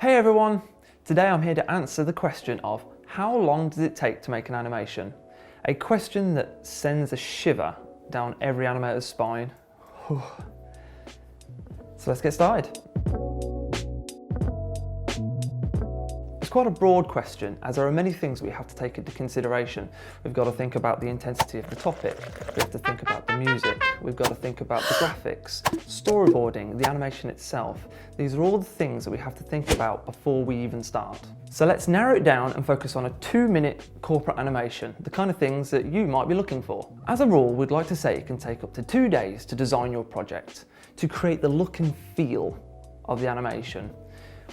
Hey everyone! Today I'm here to answer the question of how long does it take to make an animation? A question that sends a shiver down every animator's spine. So let's get started. It's quite a broad question, as there are many things we have to take into consideration. We've got to think about the intensity of the topic, we have to think about the music, we've got to think about the graphics, storyboarding, the animation itself. These are all the things that we have to think about before we even start. So let's narrow it down and focus on a 2-minute corporate animation, the kind of things that you might be looking for. As a rule, we'd like to say it can take up to 2 days to design your project, to create the look and feel of the animation.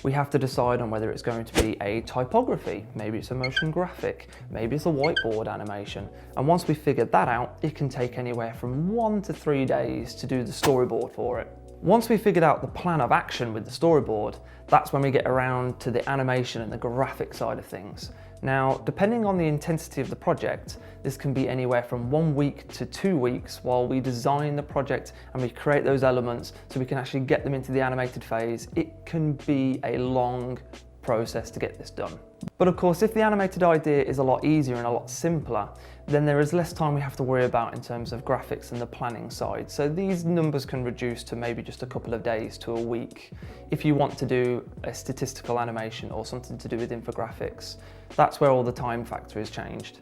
We have to decide on whether it's going to be a typography, maybe it's a motion graphic, maybe it's a whiteboard animation. And once we figure that out, it can take anywhere from 1 to 3 days to do the storyboard for it. Once we've figured out the plan of action with the storyboard, that's when we get around to the animation and the graphic side of things. Now, depending on the intensity of the project, this can be anywhere from 1 week to 2 weeks while we design the project and we create those elements so we can actually get them into the animated phase. It can be a long process to get this done. But of course, if the animated idea is a lot easier and a lot simpler, then there is less time we have to worry about in terms of graphics and the planning side. So these numbers can reduce to maybe just a couple of days to a week. If you want to do a statistical animation or something to do with infographics, that's where all the time factor is changed.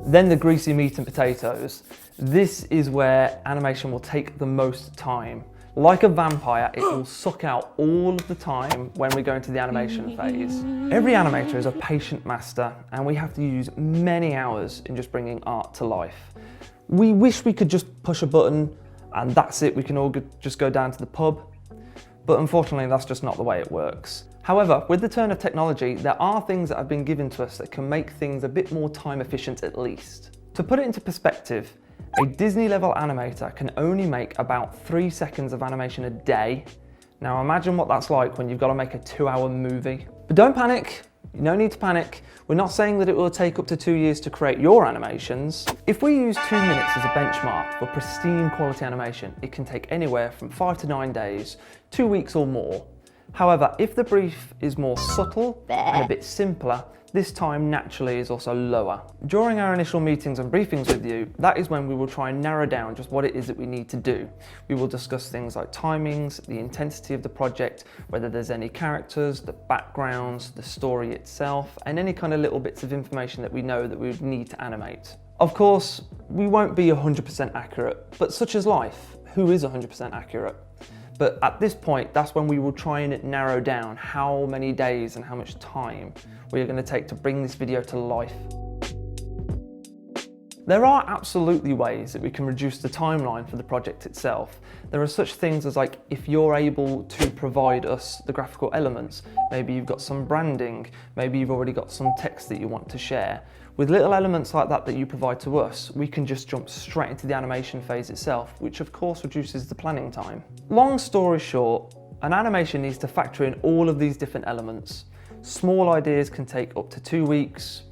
Then the greasy meat and potatoes. This is where animation will take the most time. Like a vampire, it will suck out all of the time when we go into the animation phase. Every animator is a patient master, and we have to use many hours in just bringing art to life. We wish we could just push a button and that's it, we can all just go down to the pub. But unfortunately, that's just not the way it works. However, with the turn of technology, there are things that have been given to us that can make things a bit more time efficient at least. To put it into perspective, a Disney level animator can only make about 3 seconds of animation a day. Now imagine what that's like when you've got to make a 2-hour movie. But don't panic, no need to panic. We're not saying that it will take up to 2 years to create your animations. If we use 2 minutes as a benchmark for pristine quality animation, it can take anywhere from 5 to 9 days, 2 weeks or more. However, if the brief is more subtle and a bit simpler, this time naturally is also lower. During our initial meetings and briefings with you, that is when we will try and narrow down just what it is that we need to do. We will discuss things like timings, the intensity of the project, whether there's any characters, the backgrounds, the story itself, and any kind of little bits of information that we know that we would need to animate. Of course, we won't be 100% accurate, but such is life. Who is 100% accurate? But at this point, that's when we will try and narrow down how many days and how much time we are going to take to bring this video to life. There are absolutely ways that we can reduce the timeline for the project itself. There are such things as, like, if you're able to provide us the graphical elements, maybe you've got some branding, maybe you've already got some text that you want to share. With little elements like that you provide to us, we can just jump straight into the animation phase itself, which of course reduces the planning time. Long story short, an animation needs to factor in all of these different elements. Small ideas can take up to 2 weeks,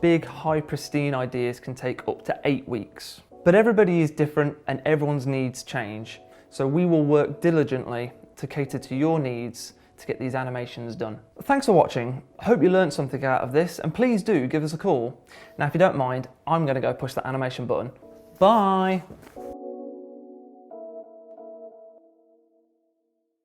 big, high pristine ideas can take up to 8 weeks. But everybody is different and everyone's needs change. So we will work diligently to cater to your needs to get these animations done. Thanks for watching. I hope you learned something out of this, and please do give us a call. Now, if you don't mind, I'm going to go push that animation button. Bye!